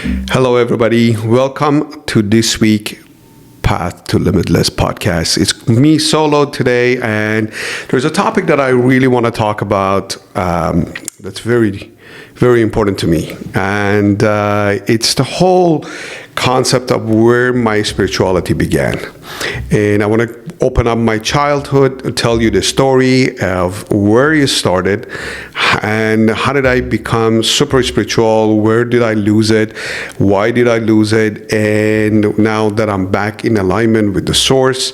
Hello, everybody. Welcome to this week Path to Limitless podcast. It's me solo today, and there's a topic that I really want to talk about that's very, very important to me. And it's the whole concept of where my spirituality began. And I want to open up my childhood and tell you the story of where it started and how did I become super spiritual, where did I lose it, why did I lose it, and now that I'm back in alignment with the source,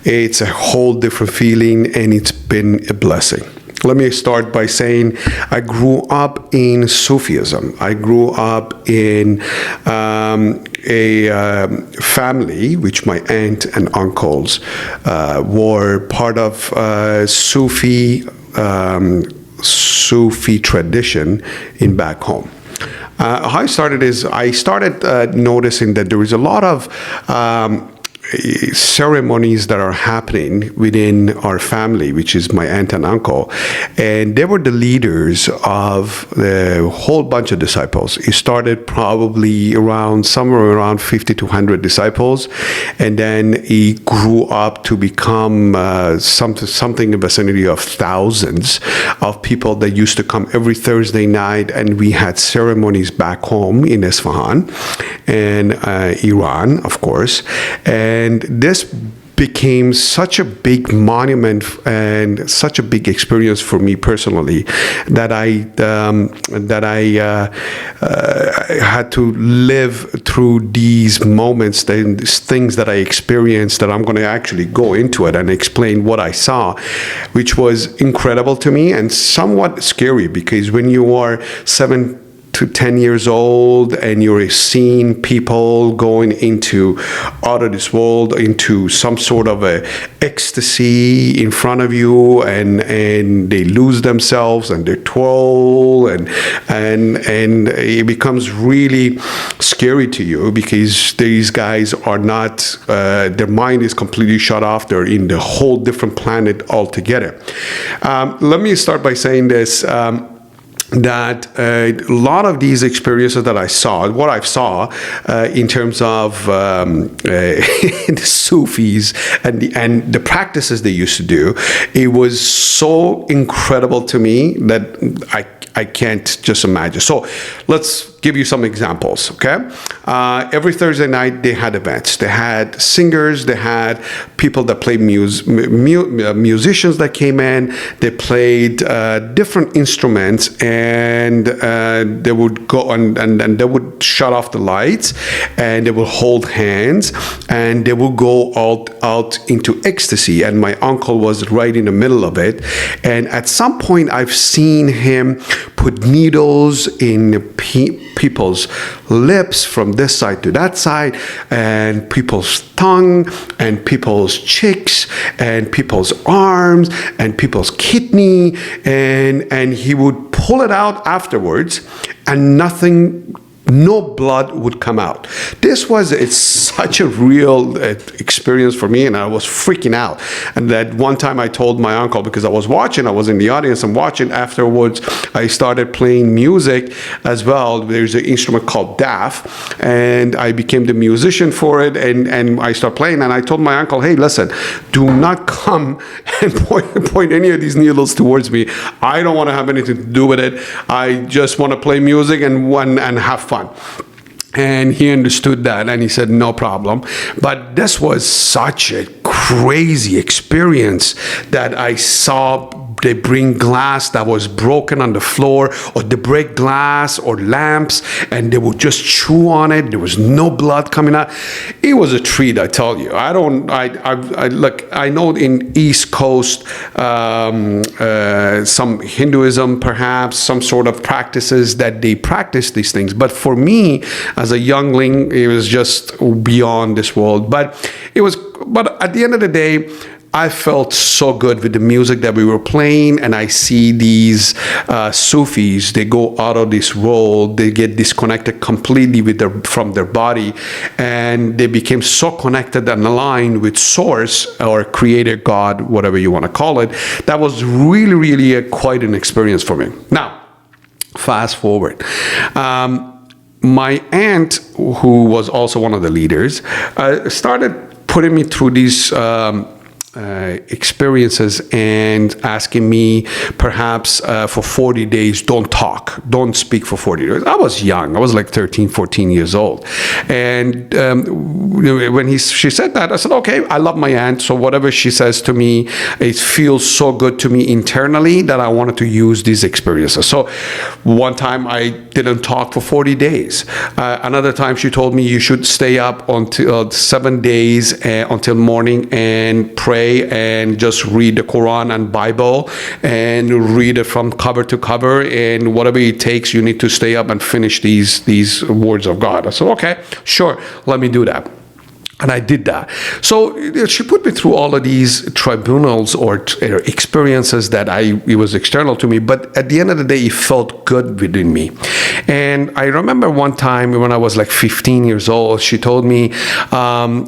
it's a whole different feeling and it's been a blessing. Let me start by saying I grew up in Sufism. I grew up in a family which my aunt and uncles were part of Sufi tradition in back home. How I started is I started noticing that there is a lot of ceremonies that are happening within our family, which is my aunt and uncle, and they were the leaders of a whole bunch of disciples. It started probably somewhere around 50 to 100 disciples, and then it grew up to become something in the vicinity of thousands of people that used to come every Thursday night, and we had ceremonies back home in Isfahan and Iran, of course. And this became such a big monument and such a big experience for me personally that I had to live through these moments, these things that I experienced, that I'm going to actually go into it and explain what I saw, which was incredible to me and somewhat scary, because when you are 7 to 10 years old and you're seeing people going out of this world into some sort of a ecstasy in front of you, and they lose themselves and they twirl and it becomes really scary to you, because these guys are not their mind is completely shut off. They're in the whole different planet altogether. Let me start by saying this. That a lot of these experiences that I saw, what I saw in terms of the Sufis and the practices they used to do, it was so incredible to me that I can't just imagine. So let's give you some examples, okay? Every Thursday night, they had events. They had singers. They had people that played musicians that came in. They played different instruments, and they would go and they would shut off the lights, and they would hold hands, and they would go out into ecstasy. And my uncle was right in the middle of it. And at some point, I've seen him put needles in people's lips from this side to that side, and people's tongue, and people's cheeks, and people's arms, and people's kidney, and he would pull it out afterwards, and no blood would come out. It's such a real experience for me, and I was freaking out. And that one time I told my uncle, because I was in the audience and watching afterwards, I started playing music as well. There's an instrument called daf, and I became the musician for it, and I started playing, and I told my uncle, hey, listen, do not come and point any of these needles towards me. I don't want to have anything to do with it. I just want to play music and have fun. And he understood that, and he said, no problem. But this was such a crazy experience that I saw. They bring glass that was broken on the floor, or they break glass or lamps, and they would just chew on it. There was no blood coming out. It was a treat, I tell you. I know in East Coast, some Hinduism, perhaps, some sort of practices that they practice these things. But for me, as a youngling, it was just beyond this world. But at the end of the day, I felt so good with the music that we were playing, and I see these Sufis, they go out of this world, they get disconnected completely from their body, and they became so connected and aligned with Source, or Creator, God, whatever you want to call it. That was really, really quite an experience for me. Now, fast forward. my aunt, who was also one of the leaders, started putting me through these experiences and asking me perhaps for 40 days, don't talk, don't speak for 40 days. I was young. I was like 13, 14 years old. And when she said that, I said, okay, I love my aunt. So whatever she says to me, it feels so good to me internally that I wanted to use these experiences. So one time I didn't talk for 40 days. Another time she told me you should stay up until 7 days until morning and pray and just read the Quran and Bible and read it from cover to cover, and whatever it takes, you need to stay up and finish these words of God. I said, okay, sure, let me do that. And I did that. So she put me through all of these tribunals or experiences that it was external to me, but at the end of the day, it felt good within me. And I remember one time when I was like 15 years old, she told me,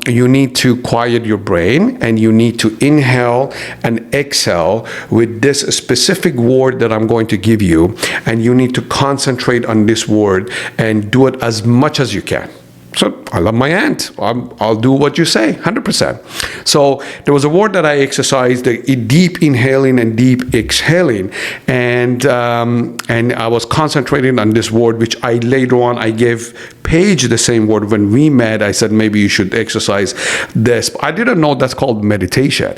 you need to quiet your brain and you need to inhale and exhale with this specific word that I'm going to give you. And you need to concentrate on this word and do it as much as you can. So I love my aunt. I'll do what you say, 100%. So there was a word that I exercised, the deep inhaling and deep exhaling, and I was concentrating on this word, which I later on I gave Paige the same word when we met. I said maybe you should exercise this. I didn't know that's called meditation.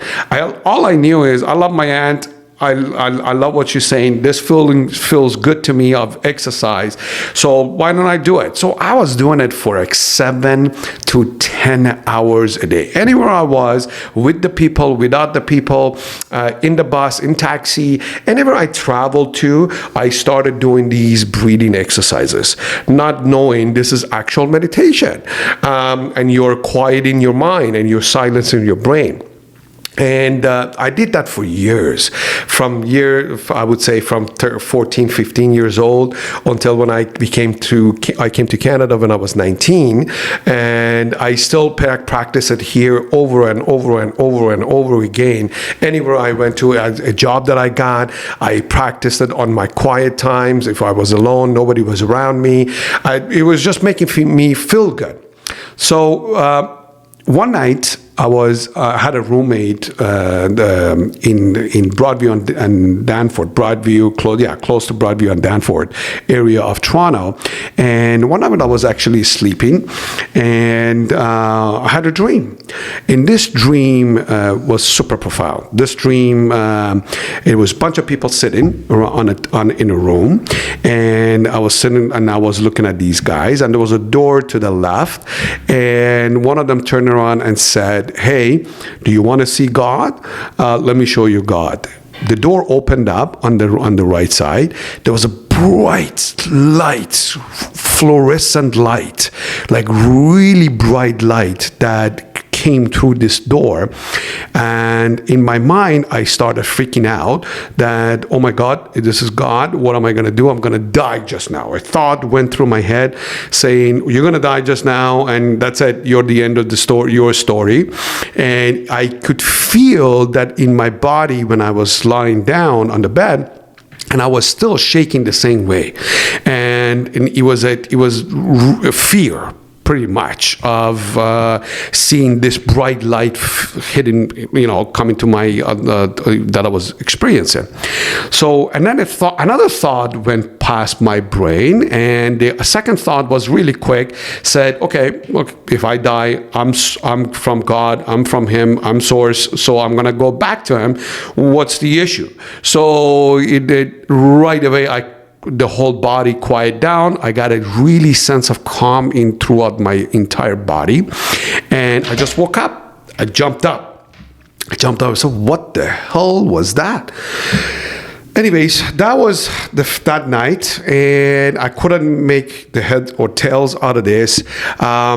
All I knew is I love my aunt. I love what you're saying. This feeling feels good to me of exercise. So why don't I do it? So I was doing it for like 7 to 10 hours a day. Anywhere I was, with the people, without the people, in the bus, in taxi, anywhere I traveled to, I started doing these breathing exercises, not knowing this is actual meditation. And you're quieting your mind and you're silencing your brain. And I did that for years, I would say from 14, 15 years old until when I came to Canada when I was 19. And I still practice it here over and over and over and over again. Anywhere I went to, a job that I got, I practiced it on my quiet times. If I was alone, nobody was around me. It was just making me feel good. So one night, I had a roommate in Broadview and Danforth, close to Broadview and Danforth area of Toronto. And one night I was actually sleeping, and I had a dream. And this dream was super profound. This dream, it was a bunch of people sitting in a room, and I was sitting and I was looking at these guys, and there was a door to the left, and one of them turned around and said, hey, do you want to see God? Let me show you God. The door opened up on the right side. There was a bright light, fluorescent light, like really bright light that came through this door. And in my mind, I started freaking out that, oh my God, this is God. What am I going to do? I'm going to die just now. A thought went through my head saying, you're going to die just now. And that's it. You're the end of the story, your story. And I could feel that in my body when I was lying down on the bed, and I was still shaking the same way. And it was a fear, pretty much, of seeing this bright light hitting, coming to my that I was experiencing. So, and then another thought went past my brain, and the second thought was really quick. Said, "Okay, look, if I die, I'm from God, I'm from Him, I'm Source, so I'm gonna go back to Him. What's the issue?" So it did right away. The whole body quiet down. I got a really sense of calm throughout my entire body. And I just woke up. I jumped up. I said, what the hell was that? Anyways, that was that night, and I couldn't make the head or tails out of this. I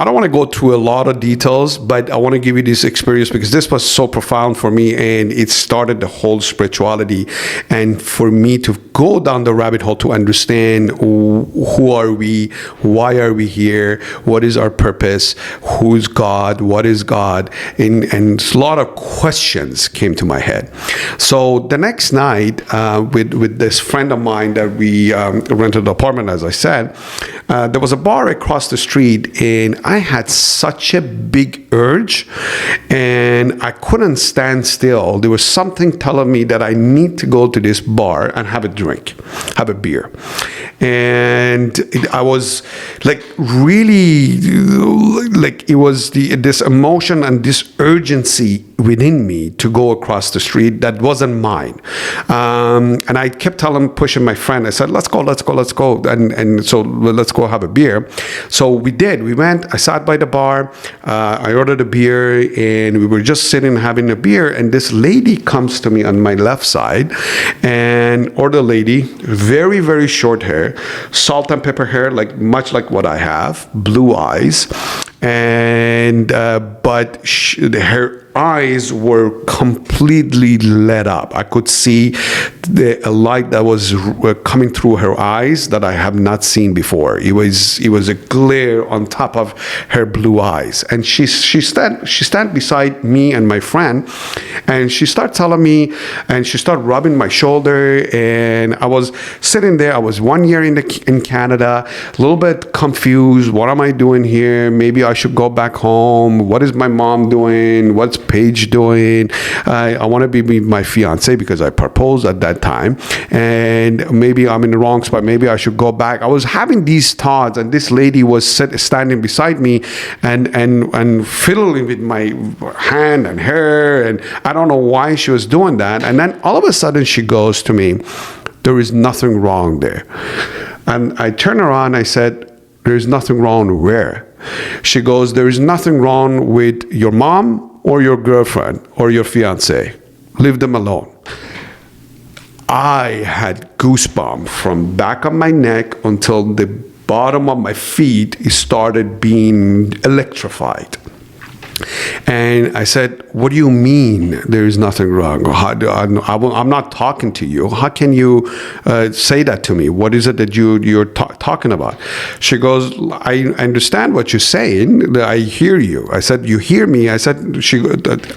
don't want to go through a lot of details, but I want to give you this experience because this was so profound for me, and it started the whole spirituality. And for me to go down the rabbit hole to understand who are we, why are we here, what is our purpose, who's God, what is God, and a lot of questions came to my head. So the next night, night with this friend of mine that we rented an apartment, as I said. There was a bar across the street, and I had such a big urge, and I couldn't stand still. There was something telling me that I need to go to this bar and have a drink, have a beer. And I was like really, like it was this emotion and this urgency within me to go across the street that wasn't mine. And I kept pushing my friend. I said, let's go. And so let's go have a beer. So we did. We went. I sat by the bar. I ordered a beer, and we were just sitting having a beer. And this lady comes to me on my left side, and older lady, very, very short hair, salt and pepper hair, much like what I have, blue eyes, and but her eyes were completely lit up. I could see a light that was coming through her eyes that I have not seen before. It was a glare on top of her blue eyes, and she stand beside me and my friend, and she started telling me, and she started rubbing my shoulder, and I was sitting there. I was 1 year in Canada, a little bit confused. What am I doing here? Maybe I should go back home. What is my mom doing? What's Paige doing? I want to be with my fiance because I proposed at that time, and maybe I'm in the wrong spot. Maybe I should go back. I was having these thoughts, and this lady was standing beside me and fiddling with my hand and hair, and I don't know why she was doing that. And then all of a sudden she goes to me, "There is nothing wrong there." And I turned around, I said, "There's nothing wrong where?" She goes, "There is nothing wrong with your mom or your girlfriend or your fiance. Leave them alone." I had goosebumps from back of my neck until the bottom of my feet started being electrified. And I said, "What do you mean there is nothing wrong? I'm not talking to you. How can you say that to me? What is it that you're talking about?" She goes, I understand what you're saying. I hear you. I said, "You hear me?" I said,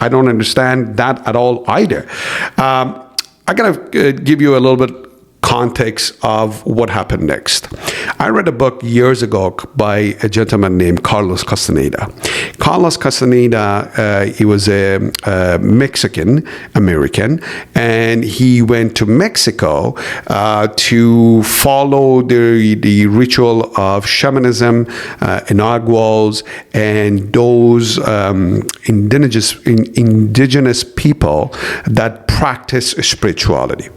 "I don't understand that at all either." I gotta give you a little bit context of what happened next. I read a book years ago by a gentleman named Carlos Castaneda. Carlos Castaneda, he was a Mexican American, and he went to Mexico to follow the ritual of shamanism, inaguals, and those indigenous people that practice spirituality.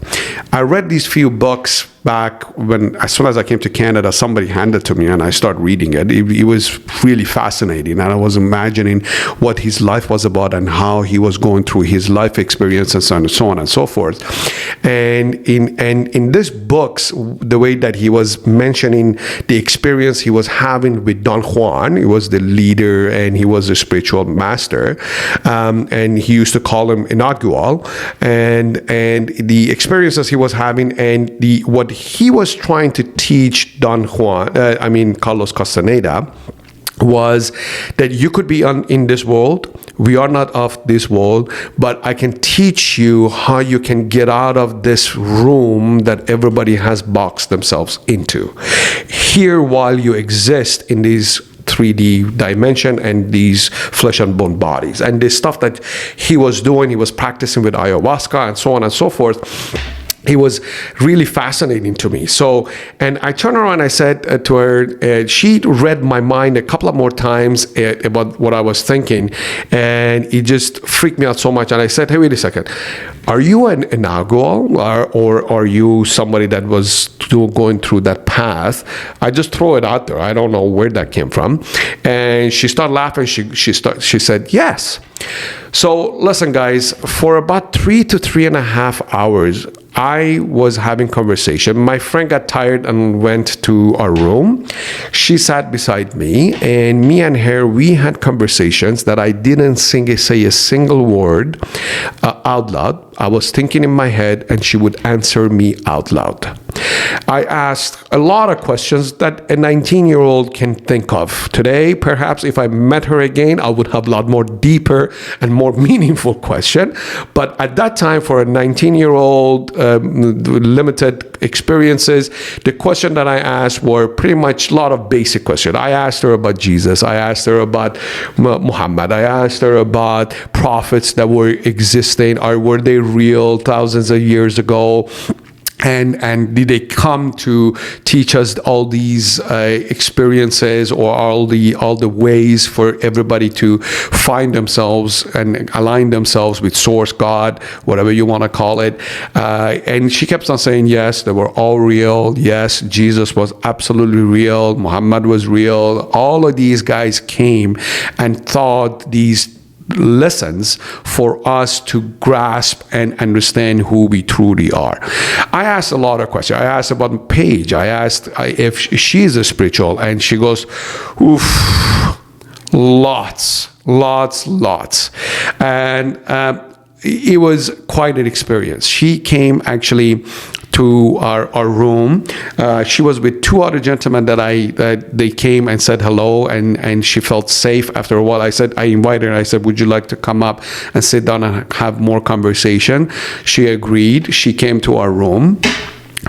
I read these few books back when, as soon as I came to Canada, somebody handed it to me and I started reading it. It was really fascinating, and I was imagining what his life was about and how he was going through his life experience and so on and so forth. And in this books, the way that he was mentioning the experience he was having with Don Juan, he was the leader and he was a spiritual master, and he used to call him inaugural, and the experiences he was having, and what he was trying to teach Carlos Castaneda, was that you could be in this world. We are not of this world, but I can teach you how you can get out of this room that everybody has boxed themselves into. Here, while you exist in these 3D dimension and these flesh and bone bodies. And this stuff that he was doing, he was practicing with ayahuasca and so on and so forth. It was really fascinating to me. So, and I turned around and I said to her, she read my mind a couple of more times about what I was thinking, and it just freaked me out so much. And I said, "Hey, wait a second. Are you an inaugural, or are you somebody that was going through that path?" I just throw it out there. I don't know where that came from. And she started laughing. She said, "Yes." So listen, guys, for about 3 to 3.5 hours, I was having conversation. My friend got tired and went to our room. She sat beside me, and me and her, we had conversations that I didn't say a single word out loud. I was thinking in my head, and she would answer me out loud. I asked a lot of questions that a 19-year-old can think of. Today, perhaps if I met her again, I would have a lot more deeper and more meaningful question. But at that time, for a 19-year-old, limited experiences, the question that I asked were pretty much a lot of basic questions. I asked her about Jesus. I asked her about Muhammad. I asked her about prophets that were existing, or were they real thousands of years ago? And did they come to teach us all these experiences, or all the ways for everybody to find themselves and align themselves with Source, God, whatever you want to call it? And she kept on saying, yes, they were all real. Yes, Jesus was absolutely real. Muhammad was real. All of these guys came and taught these lessons for us to grasp and understand who we truly are. I asked a lot of questions. I asked about Paige. I asked if she's a spiritual, and she goes, oof, lots. And it was quite an experience. She came actually to our room. She was with two other gentlemen that they came and said hello, and she felt safe after a while. I invited her. I said, would you like to come up and sit down and have more conversation? She agreed. She came to our room.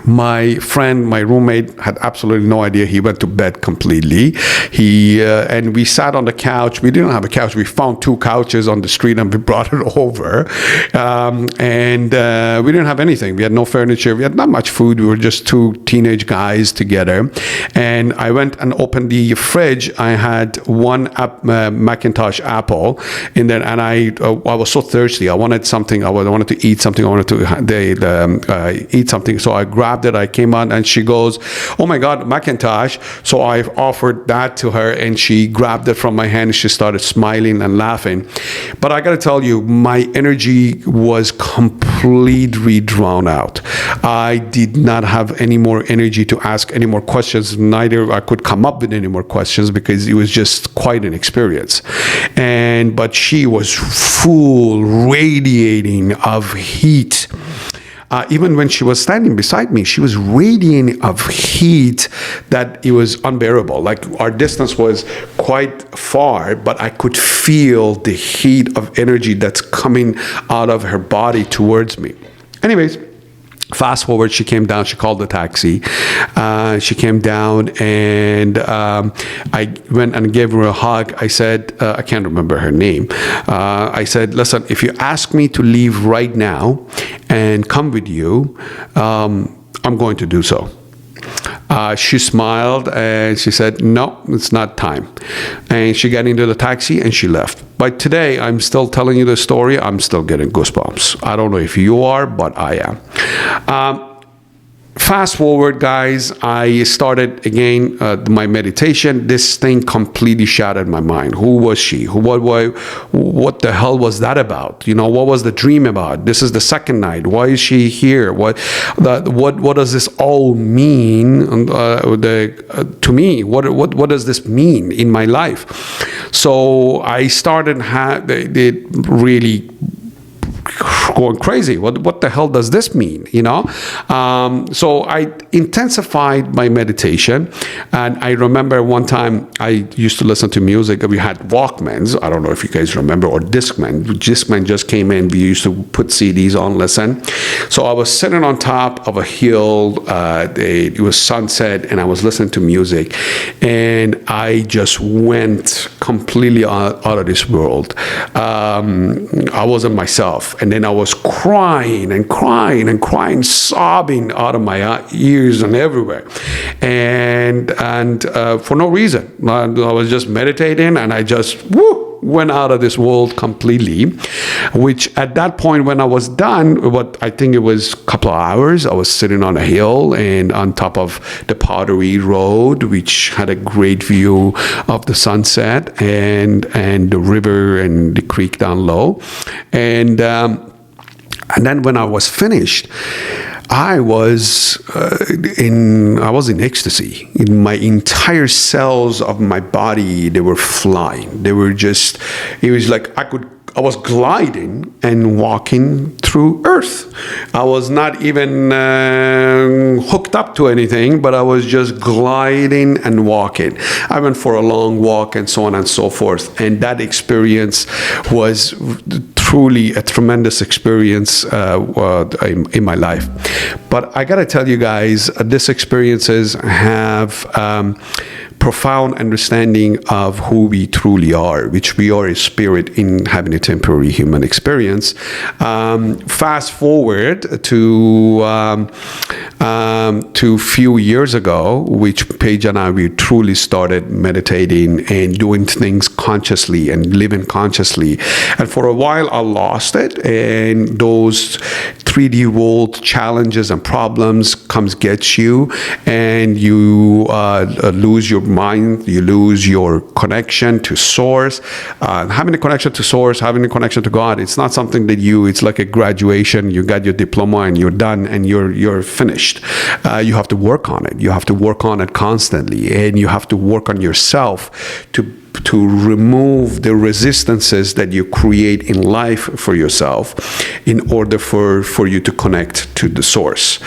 My friend, my roommate, had absolutely no idea. He went to bed completely. And we sat on the couch. We didn't have a couch. We found two couches on the street, and we brought it over. We didn't have anything. We had no furniture. We had not much food. We were just two teenage guys together. And I went and opened the fridge. I had one Macintosh apple in there, and I was so thirsty. I wanted something. I wanted to eat something. I wanted to eat something. So I grabbed it. I came out, and she goes, oh my God, Macintosh. So I offered that to her, and she grabbed it from my hand. She started smiling and laughing. But I got to tell you, my energy was completely drawn out. I did not have any more energy to ask any more questions. Neither I could come up with any more questions, because it was just quite an experience. But she was full, radiating of heat. Even when she was standing beside me, she was radiating of heat that it was unbearable. Like, our distance was quite far, but I could feel the heat of energy that's coming out of her body towards me. Anyways, fast forward, she came down. She called the taxi. She came down, and I went and gave her a hug. I said, I can't remember her name. I said, listen, if you ask me to leave right now and come with you, I'm going to do so. She smiled, and she said, no, it's not time. And she got into the taxi, and she left. But today, I'm still telling you the story. I'm still getting goosebumps. I don't know if you are, but I am. Fast forward, guys, I started again my meditation. This thing completely shattered my mind. Who was she? What the hell was that about? What was the dream about? This is the second night. Why is she here? What does this all mean to me? What does this mean in my life? So I started really going crazy. What the hell does this mean? So I intensified my meditation, and I remember one time I used to listen to music. We had Walkmans. I don't know if you guys remember, or Discman. Discman just came in. We used to put CDs on, listen. So I was sitting on top of a hill. It was sunset, and I was listening to music, and I just went completely out of this world. I wasn't myself. And then I was crying and crying and crying, sobbing out of my ears and everywhere. And for no reason. I was just meditating, and I just went out of this world completely, which at that point, when I was done, I think it was a couple of hours, I was sitting on a hill and on top of the Pottery Road, which had a great view of the sunset and the river and the creek down low. And then when I was finished, I was in ecstasy. In my entire cells of my body, they were flying. They were just, it was like I I was gliding and walking through Earth. I was not even hooked up to anything, but I was just gliding and walking. I went for a long walk and so on and so forth. And that experience was truly a tremendous experience in my life. But I got to tell you guys, these experiences have profound understanding of who we truly are, which we are a spirit in having a temporary human experience. Fast forward to few years ago, which Paige and I, we truly started meditating and doing things consciously and living consciously. And for a while, I lost it, and those 3D world challenges and problems gets you, and you lose your mind, you lose your connection to source. Having a connection to source, having a connection to God, it's not something that it's like a graduation. You got your diploma and you're done and you're finished. You have to work on it. You have to work on it constantly, and you have to work on yourself to remove the resistances that you create in life for yourself in order for you to connect to the source.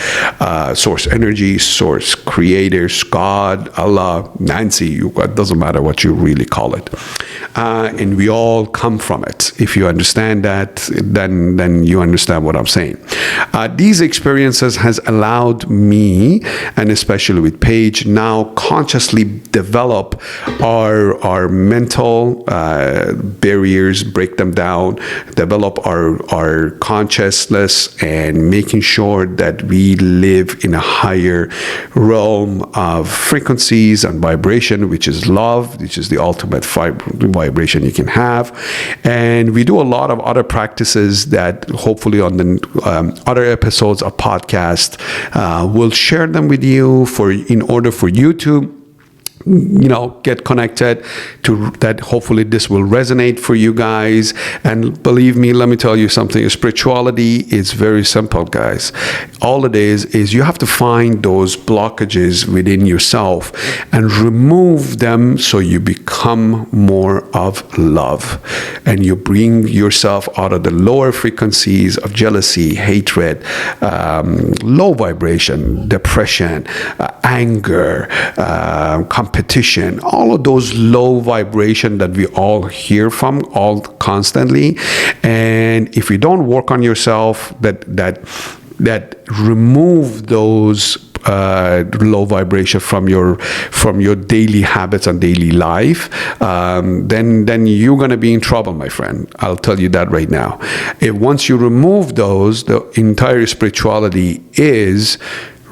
Source energy, source creators, God, Allah, Nancy, it doesn't matter what you really call it. And we all come from it. If you understand that, then you understand what I'm saying. These experiences has allowed me, and especially with Paige, now consciously develop our mental barriers, break them down, develop our consciousness, and making sure that we live in a higher realm of frequencies and vibration, which is love, which is the ultimate vibration you can have. And we do a lot of other practices that hopefully on the other episodes of podcast we'll share them with you in order for you to get connected to that. Hopefully this will resonate for you guys. And believe me, let me tell you something. Spirituality is very simple, guys. All it is you have to find those blockages within yourself and remove them so you become more of love. And you bring yourself out of the lower frequencies of jealousy, hatred, low vibration, depression, anger, competition, all of those low vibration that we all hear from all constantly. And if you don't work on yourself, that remove those low vibration from your daily habits and daily life, then you're going to be in trouble, my friend. I'll tell you that right now. Once you remove those, the entire spirituality is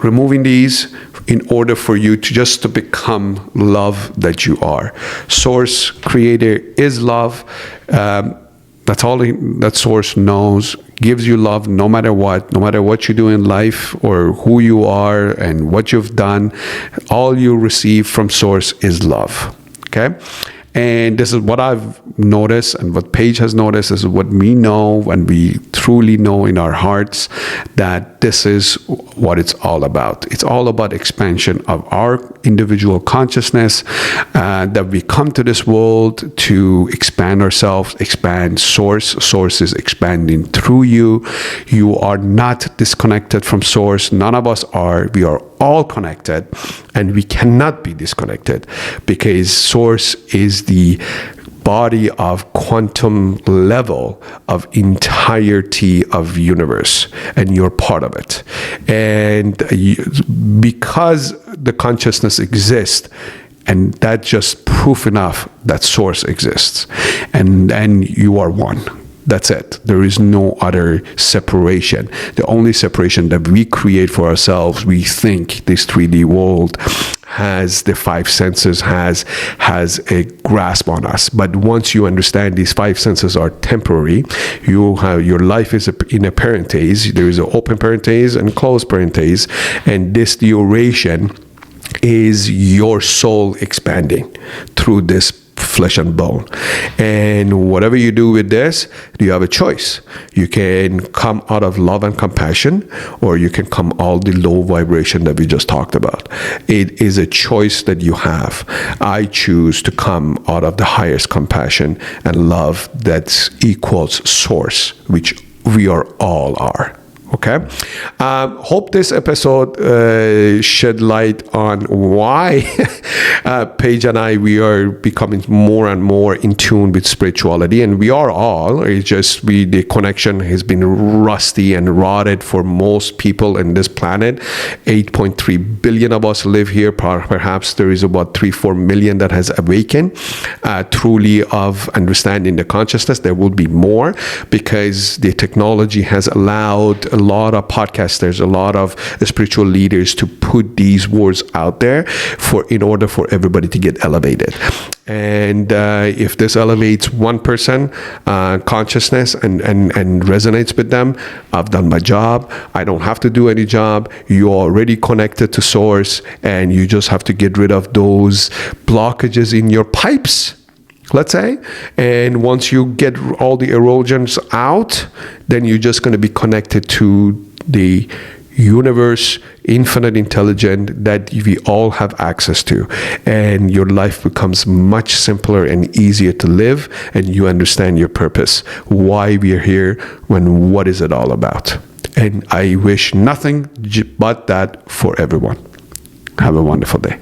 removing these in order for you to become love that you are. Source creator is love. That's all that source knows. Gives you love no matter what you do in life or who you are and what you've done. All you receive from source is love. Okay? And this is what I've noticed, and what Paige has noticed. This is what we know, and we truly know in our hearts that this is what it's all about. It's all about expansion of our individual consciousness, that we come to this world to expand ourselves, expand source. Source is expanding through you. You are not disconnected from source. None of us are. We are all connected, and we cannot be disconnected, because source is the body of quantum level of entirety of universe, and you're part of it. And because the consciousness exists, and that's just proof enough that source exists, and you are one. That's it. There is no other separation. The only separation that we create for ourselves, we think this 3D world has the five senses, has a grasp on us. But once you understand these five senses are temporary, your life is in a parenthesis. There is an open parenthesis and closed parenthesis, and this duration is your soul expanding through this flesh and bone. And whatever you do with this, you have a choice. You can come out of love and compassion, or you can come all the low vibration that we just talked about. It is a choice that you have. I choose to come out of the highest compassion and love that equals source, which we all are. Okay. Hope this episode shed light on why Paige and I, we are becoming more and more in tune with spirituality, and we are all. It's just the connection has been rusty and rotted for most people in this planet. 8.3 billion of us live here. Perhaps there is about 3-4 million that has awakened truly of understanding the consciousness. There will be more because the technology has allowed a lot of podcasters, a lot of spiritual leaders to put these words out there in order for everybody to get elevated. And if this elevates one person consciousness and resonates with them, I've done my job. I don't have to do any job. You're already connected to source, and you just have to get rid of those blockages in your pipes, let's say. And once you get all the erosions out, then you're just going to be connected to the universe, infinite intelligence that we all have access to. And your life becomes much simpler and easier to live, and you understand your purpose, why we are here, and what is it all about. And I wish nothing but that for everyone. Have a wonderful day.